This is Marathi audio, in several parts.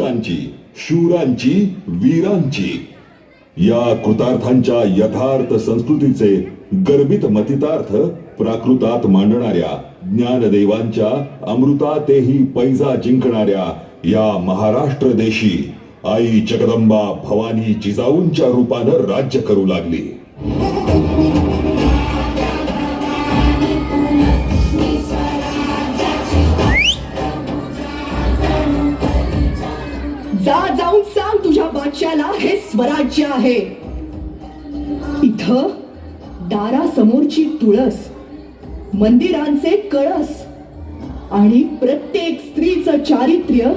वीरांची, शूरांची, वीरांची, या कृतार्थांच्या यथार्थ संस्कृतीचे गर्भित मतितार्थ प्राकृतात मांडणाऱ्या ज्ञानदेवांच्या अमृतातेही पैजा जिंकणाऱ्या या महाराष्ट्र देशी आई जगदंबा भवानी जिजाऊंच्या रूपानं राज्य करू लागली. जा जाऊन सांग तुझ्या बादशाला हे स्वराज्य आहे. इथं दारासमोरची तुळस, मंदिरांचे कळस आणि प्रत्येक स्त्रीचं चारित्र्य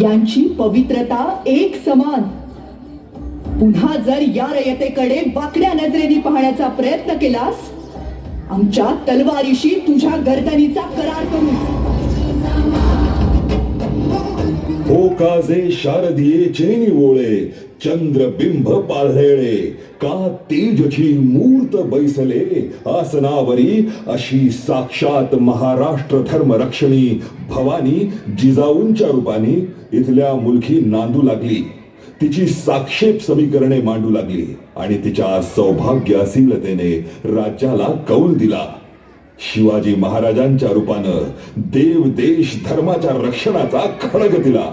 यांची पवित्रता एक समान. पुन्हा जर या रयतेकडे वाकड्या नजरेने पाहण्याचा प्रयत्न केलास, आमच्या तलवारीशी तुझ्या गर्दनीचा करार करू. हो काजे शारदीयेचे निवोळे, चंद्रबिंब पाळले, का तेजची मूर्त बैसले आसनावरी, अशी साक्षात महाराष्ट्र धर्म रक्षणी भवानी जिजाऊंच्या रूपाने इथल्या मुलखी नांदू लागली. तिची साक्षेप समीकरणे मांडू लागली आणि तिच्या सौभाग्यशीलतेने राज्याला कौल दिला. शिवाजी महाराजांच्या रूपानं देव देश धर्माच्या रक्षणाचा खडग दिला.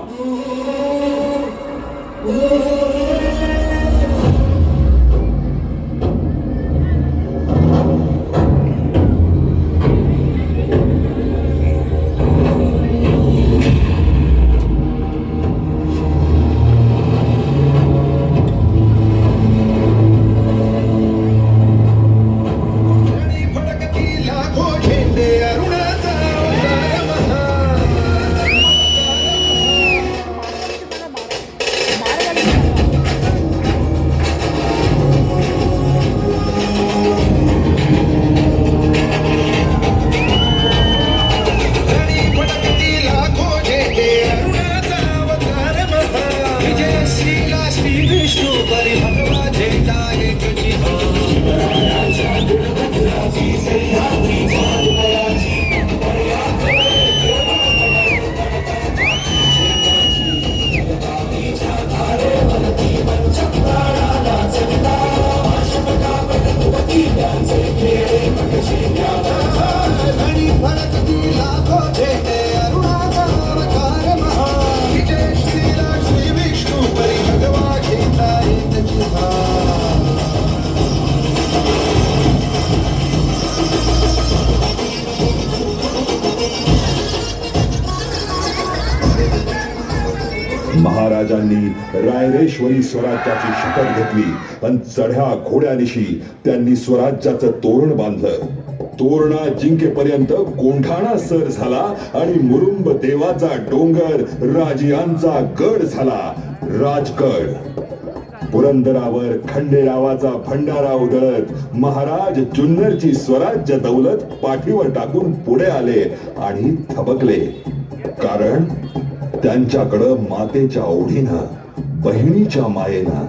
महाराजांनी रायरेश्वरी स्वराज्याची शपथ घेतली आणि चढ्या घोड्यानिशी त्यांनी स्वराज्याचं तोरण बांधलं. तोरणा जिंकेपर्यंत कोंढाणा सर झाला आणि मुरुंब देवाचा डोंगर राजियांचा गड झाला, राजगड. पुरंदरावर खंडेरावाचा भंडारा उधळत महाराज जुन्नरची स्वराज्य दौलत पाठीवर टाकून पुढे आले आणि थबकले. कारण त्यांच्याकडं मातेच्या ओढीनं, बहिणीच्या मायेनं,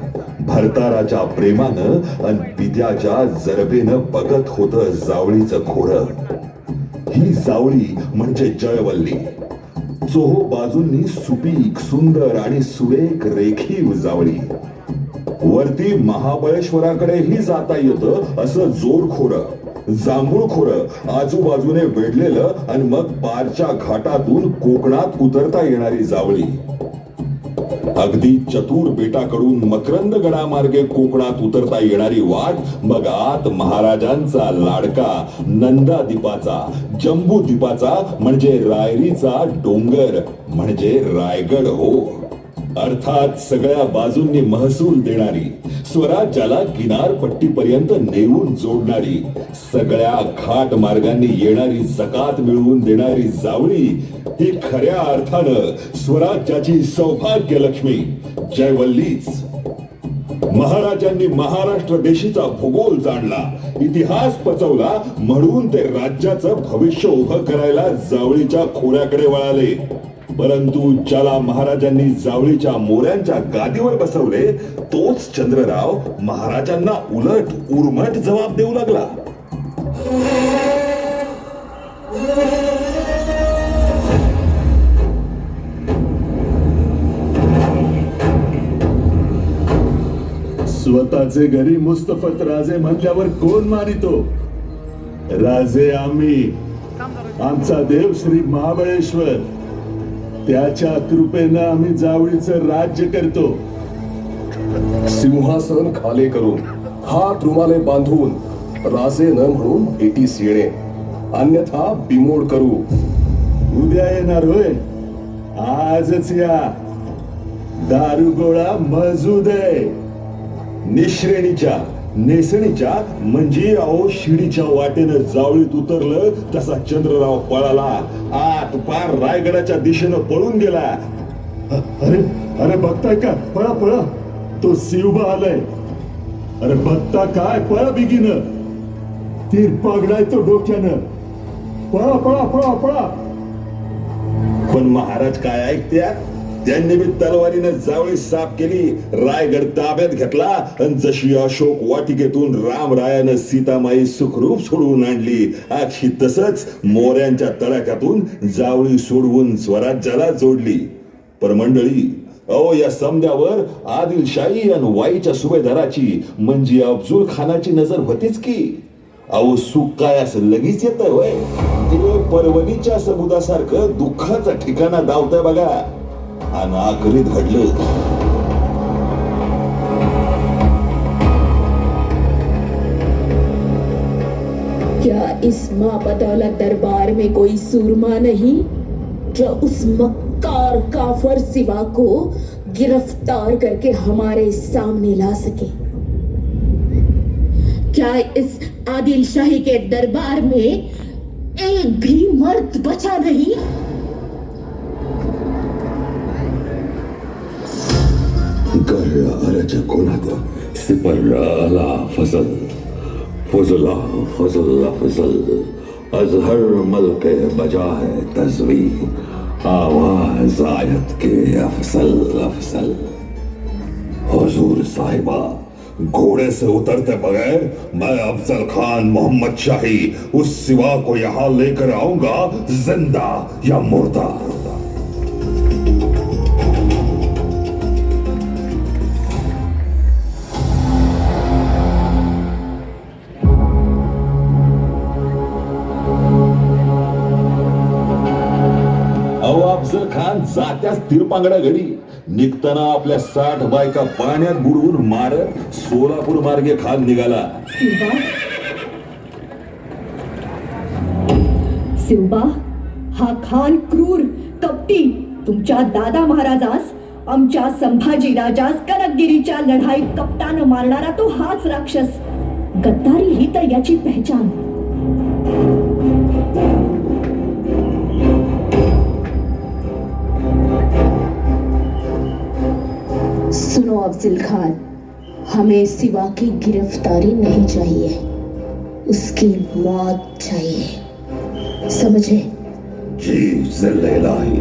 भरताराच्या प्रेमानं आणि पित्याच्या जरबेनं बघत होतं जावळीचं खोरं. ही जावळी म्हणजे जयवल्ली. चोहो बाजूंनी सुपीक, सुंदर आणि सुरेख रेखीव जावळी. वरती महाबळेश्वराकडेही जाता येतं असं जोडखोरं, जांभूळखोरं आजूबाजूने वेढलेलं आणि मग पारच्या घाटातून कोकणात उतरता येणारी जावळी. अगदी चतुर बेटाकडून मकरंद गडामार्गे कोकणात उतरता येणारी वाट, मग आत महाराजांचा लाडका नंदादीपाचा, जम्बूद्वीपाचा म्हणजे रायरीचा डोंगर म्हणजे रायगड. हो, अर्थात सगळ्या बाजूंनी महसूल देणारी, स्वराज्याला किनारपट्टीपर्यंत नेऊन जोडणारी, सगळ्या घाट मार्गांनी येणारी जकात मिळवून देणारी जावळी ही खऱ्या अर्थानं स्वराज्याची सौभाग्य लक्ष्मी जयवल्लीच. महाराजांनी महाराष्ट्र देशीचा भूगोल जाणला, इतिहास पचवला, म्हणून ते राज्याचं भविष्य उभं करायला जावळीच्या खोऱ्याकडे वळाले. परंतु ज्याला महाराजांनी जावळीच्या मोऱ्यांच्या गादीवर बसवले, तोच चंद्रराव महाराजांना उलट उर्मट जबाब देऊ लागला. स्वतःचे घरी मुस्तफत राजे म्हणल्यावर कोण मानितो? राजे आम्ही, आमचा देव श्री महाबळेश्वर, त्याच्या कृपेनं आम्ही जावळीचं राज्य करतो. सिंहासन खाले करून हात रुमाले बांधून राजे न म्हणून भेटीस येणे, अन्यथा बिमोड करू. उद्या येणार होय? आजच या. दारू गोळा मजूद आहे. निश्रेणीच्या नेसणीच्या म्हणजे अहो शिडीच्या वाटेनं जावळीत उतरलं तसा चंद्रराव पळाला. आत पार रायगडाच्या दिशेनं पळून गेला. अरे अरे बघताय का? पळा पळा, तो शिवबा आलाय. अरे बघता काय? पळा बिगीनं. तीर पगडाय तो डोक्यानं. पळा पळा पळा पळा. पण महाराज काय ऐकत्या? त्यांनी बी तलवारीनं जावळी साफ केली, रायगड ताब्यात घेतला आणि जशी अशोक वाटिकेतून रामरायानं सीतामाई सुखरूप सोडवून आणली, अक्षी तसंच मोऱ्यांच्या तडाख्यातून जावळी सोडवून स्वराज्याला जोडली. पर मंडळी, अहो या समद्यावर आदिलशाही आणि वाईच्या सुभेदाराची म्हणजे अफजूल खानाची नजर होतीच की. अहो सुख काय असं लगेच येत होय? ते परवणीच्या समुदासारखं दुःखाचा ठिकाणा दावतंय बघा. आणि आखरीत घडलं. क्या इस मापतौला दरबार में कोई सूरमा नहीं जो उस मक्कार काफर सिवा को गिरफ्तार करके हमारे सामने ला सके? क्या इस आदिल शाही के दरबार में एक भी मर्द बचा नहीं? गरज कोणात सिपरला फजल फजला फजल फजल अजहर मलके बजाए तजवी आवाज आयत के अफसल अफसल. हुजूर साहिबा, घोड़े से उतरते बगैर मैं अफजल खान मोहम्मद शाही उस सिवा को यहाँ लेकर आऊंगा, जिंदा या मुर्दा. अफजल खान जात्याच तिरपांगडा घडी निघताना आपल्या 60 बायका पाण्यात बुडवून मारत सोलापूर मार्गे खान निघाला. शिवबा, हा खान क्रूर कपटी तुमच्या दादा महाराजास आमच्या संभाजी राजास कनकगिरीच्या लढाईत कपटानं मारणारा तो हाच राक्षस. गद्दारी ही तर याची पहचान. सुनो अफजल खान, हमें सिवा की गिरफ्तारी नहीं चाहिए, उसकी मौत चाहिए, समझे? जी जिल्ला इलाही.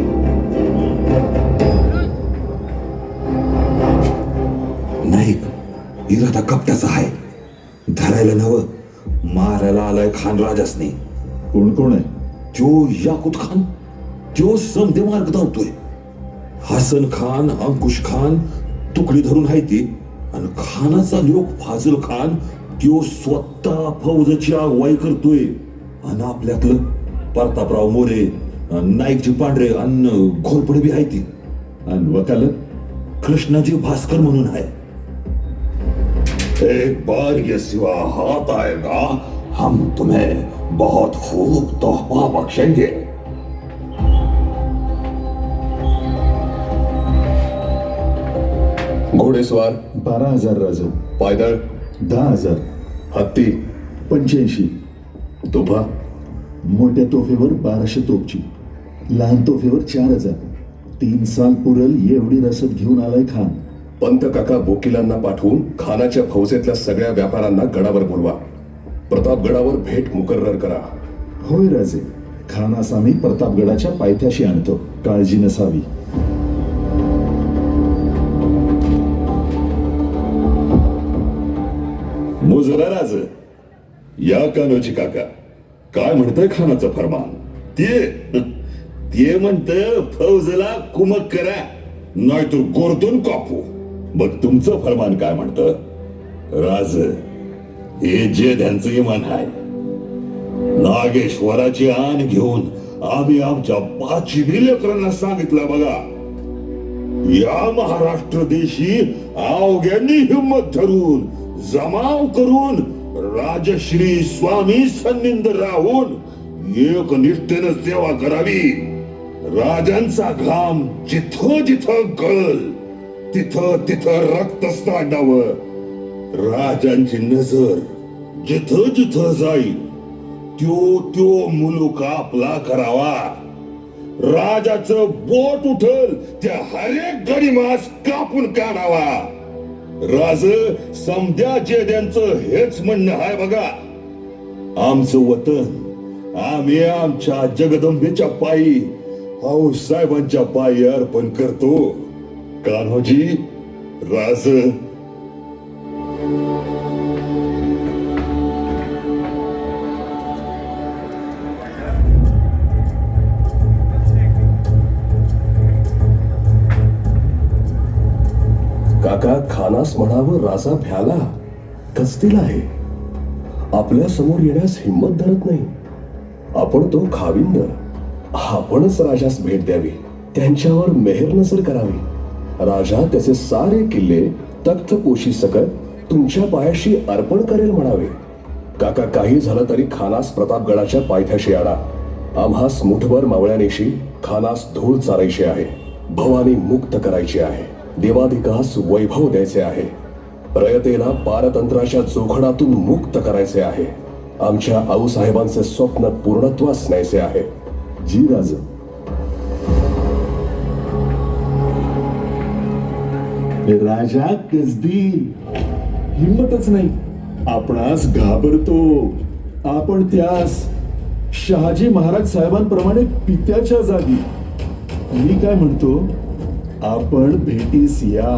नाईक, इरादा कपट्याचा आहे. धरायला नव, मारायला आलाय खान राजासनी. कोण कोण आहे? जो याकूत खान, जो समदे मार्ग धावतोय. हसन खान, अंकुश खान तुकडी धरून आहे ती. आणि खानाचा लोक फाजल खान त्यो स्वतः फौजची अगवाई करतोय. आणि आपल्यातलं प्रतापराव मोरे, नाईकजी पांढरे आणि घोरपडे बी आहे ती. आणि वकालत कृष्णाजी भास्कर म्हणून आहे. एक बार ये सिवा हाथ आएगा, हम तुम्हें बहुत खूब तोहफा बख्शेंगे. घोडेस्वार 12,000 राज, पायदळ 10,000, हत्ती 85, तोफा मोठ्या तोफेवर 1200 तोफची, लहान तोफेवर 4,000. 3 साल पुरल एवढी रसद घेऊन आलाय खान. पंत काका बोकिलांना पाठवून खानाच्या फौजेतल्या सगळ्या व्यापाऱ्यांना गडावर बोलवा. प्रतापगडावर भेट मुकर्रर करा. होय राजे, खानास आम्ही प्रतापगडाच्या पायथ्याशी आणतो, काळजी नसावी. मुजरा राज, या कानोजी काका, काय म्हणतंय खानाचं फरमान? ते म्हणतं फौजला कुमक करा, नाहीतर गोरदून कापू. मग तुमचं फरमान काय म्हणतं? राज हे जे त्यांचं इमान आहे, नागेश्वराची आण घेऊन आम्ही आमच्या 5 लेकरांना सांगितलं बघा, या महाराष्ट्र देशी अवघ्यांनी हिंमत धरून जमाव करून राजश्री स्वामी सन्निध राहून एक निष्ठेनं सेवा करावी. राजांचा घाम जिथं जिथं गळल तिथं तिथं रक्त सांडावं. राजांची नजर जिथं जिथं जाईल त्यो त्यो मुलूक आपला करावा. राजाचं बोट उठल त्या हरेक गडिमास कापून काढावा. राज समध्या जेद्यांचं हेच म्हणणं आहे बघा. आमचं वतन आम्ही आमच्या जगदंबेच्या पायी साहेबांच्या पायी अर्पण करतो. कान्होजी, राज. काका, खानास म्हणावं राजा भ्याला कसतील आहे. आपल्या समोर येण्यास हिंमत धरत नाही. आपण तो खाविंद, आपणच राजास भेट द्यावी, त्यांच्यावर मेहर नजर करावी. राजा त्याचे सारे किल्ले तख्त पोशी सकट तुमच्या पायाशी अर्पण करेल म्हणावे. काका, काही झालं तरी खानास प्रतापगडाच्या पायथ्याशी आणा. आम्हास मुठभर मावळ्यानेशी खानास धूळ चारायची आहे. भवानी मुक्त करायची आहे. देवाधिकास वैभव द्यायचे आहे. रयतेला पारतंत्राच्या जोखडातून मुक्त करायचे आहे. आमच्या आऊसाहेबांचे स्वप्न पूर्णत्वास न्यायचे आहे. जी राज. राजा कसदी हिंमतच नाही. आपणास घाबरतो. आपण त्यास शहाजी महाराज साहेबांप्रमाणे पित्याच्या जागी. मी काय म्हणतो, आपण भेटीस या.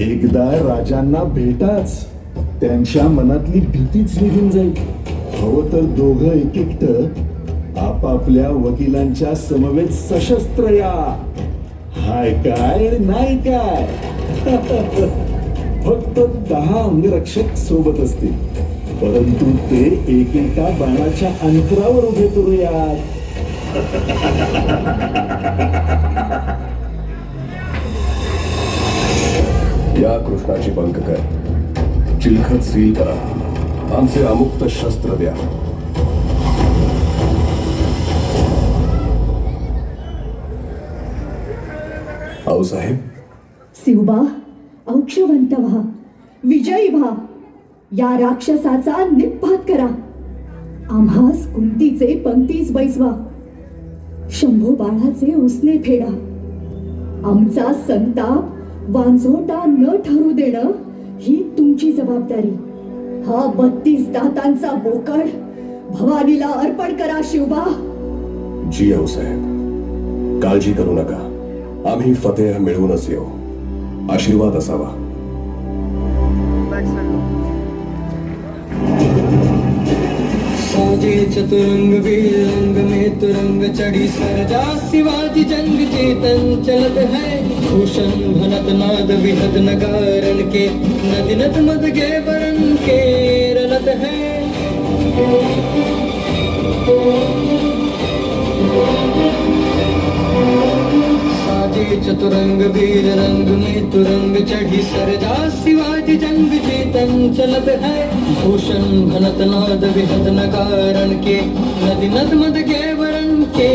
एकदा राजांना भेटाच, त्यांच्या मनातली भीतीच निघून जाईल. हवं तर दोघं एक एकटं आपापल्या वकिलांच्या समवेत सशस्त्र या. हाय काय आणि नाही काय. फक्त 10 अंगरक्षक सोबत असतील, परंतु ते एकेका बाणाच्या अंतरावर उभे करूयात. या कृष्णाची बंक कर. चिलखत सील करा. आमचे अमुक्त शस्त्र द्या. आऊसाहेब. शिवबा, औक्षवंत व्हा, विजयी व्हा. या राक्षसाचा निपात करा. आम्हास कुंतीचे पंक्तीस बैसवा. शंभू बाळाचे उसने फेडा. आमचा संताप वांझोटा न ठरू देणं ही तुमची जबाबदारी. हा 32 दातांचा बोकड भवानीला अर्पण करा. शिवबा. जी आऊसाहेब, काळजी करू नका. आम्ही फतेह मिळवूनच येऊ. आशीर्वाद असावा. साजे चतुरंग वीरंग में तुरंग चढ़ी सरजा शिवाजी जंग चेतन चलत है भूषण भनत नाद विहद नगारन के नदी नद मद गे वरण के रलत है साजे चतुरंग वीर रंग में तुरंग चढ़ी सरजा शिवाजी जंग चेतन चलत है भूषण भनत नाद विहद नगारन के नदी नद मद गे वरण के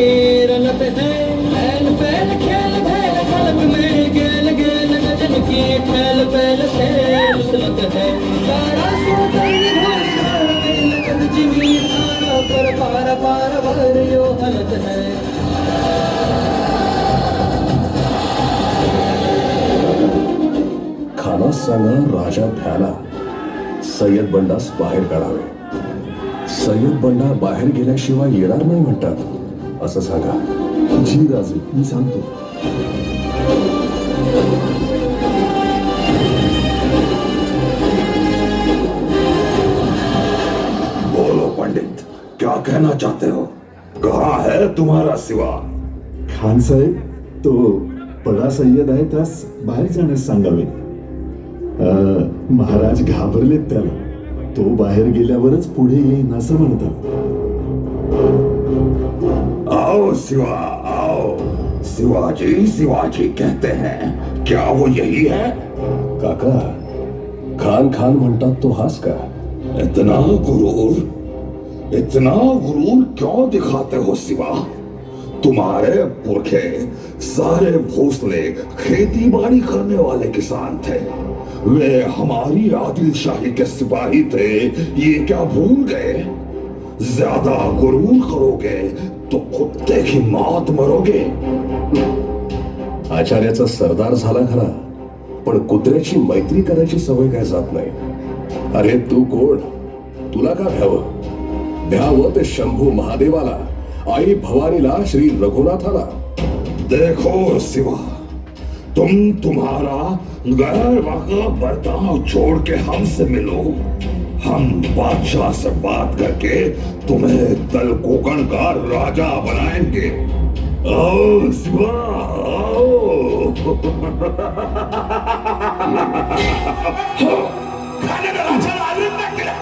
रलत है फैल फैल खेल भैल खलक में गेल गेल गजन की फैल फैल से उछलत है तारा सुंदर घोषा लगन जिमी तारा पर पार पार भर यो हलत है खानास सांगा राजा भ्याला. सय्यद बंडास बाहेर काढावे. सय्यद बंडा बाहेर गेल्याशिवाय येणार नाही म्हणतात असं सांगा. जी राजे, मी सांगतो. बोलो पंडित, क्या कहना चाहते हो? कहाँ है तुम्हारा सिवा? खान साहेब, तो बडा सय्यद आहे, त्यास बाहेर जाण्यास सांगावे. महाराज घाबरलेत त्याला. तो बाहेर गेल्यावरच पुढे येईन असं म्हणतात. आओ शिवा आओ, शिवाजी शिवाजी कहते हैं, क्या वो यही है? काका, खान खान म्हणतात तो हाच का? इतना गुरूर क्यों दिखाते हो शिवा? तुम्हारे पुरखे सारे भोसले खेती बाड़ी करने वाले किसान थे. वे हमारी आदिल शाही के सिपाही थे, ये क्या भूल गए? ज्यादा गुरूर करोगे तो कुत्ते की मौत मरोगे. आचार्याचा सरदार झाला खरा, पण कुत्र्याची मैत्री करायची सवय काय जात नाही. अरे तू कोण? तुला का भ्यावं? भ्यावं ते शंभू महादेवाला, आई भवानीला, श्री रघुनाथाला. देखो शिवा, तुम्हारा गैर वाका बर्ताव छोड़ के हमसे मिलो. हम बादशाह से बात करके तुम्हें तल कोकण का राजा बनाएंगे. आओ शिवा आओ. खाने में राजा आलिम ने किया,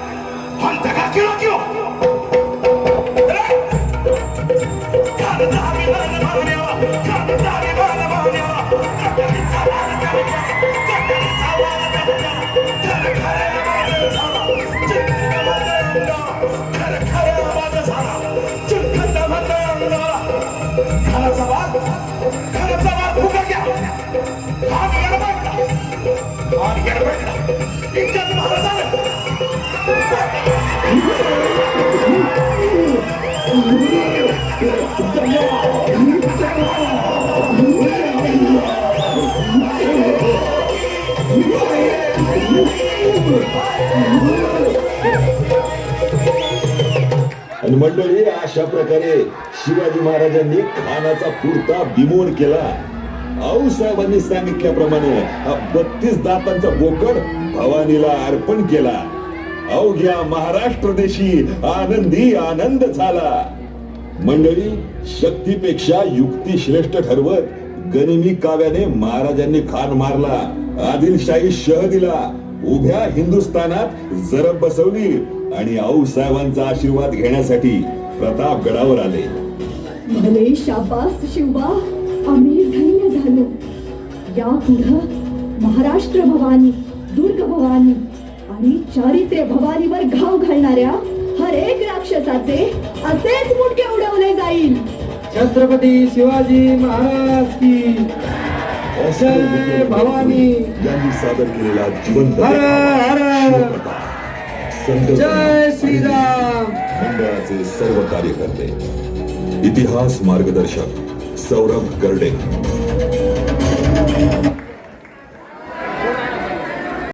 हम तक क्यों? आणि मंडळी, अशा प्रकारे शिवाजी महाराजांनी खानाचा पुरता बिमोड केला. आऊसाहेबांनी सांगितल्याप्रमाणे 32 दातांचा बोकड भवानीला अर्पण केला. अवघ्या महाराष्ट्र देशी आनंदी आनंद झाला. मंडळी, शक्तीपेक्षा युक्ती श्रेष्ठ ठरवत गनिमी काव्याने महाराजांनी खान मारला, आदिलशाही शह दिला, उभ्या हिंदुस्थानात जरब बसवली आणि आऊसाहेबांचा आशीर्वाद घेण्यासाठी प्रतापगडावर आले. भले शाबास शिवबा, आम्ही धन्य झालो. या पुढं महाराष्ट्र भवानी, दुर्ग भवानी आणि चारित्र्य भवानीवर घाव घालणाऱ्या हर एक राक्षसाचे असेच मुंडके उडवले जाईल. छत्रपती शिवाजी महाराज की जय भवानी. यांनी सादर केलेला जिवंत हर हर शिवप्रताप. संत जय श्रीराम. मंडळाचे सर्व कार्यकर्ते, इतिहास मार्गदर्शक सौरभ गर्डे.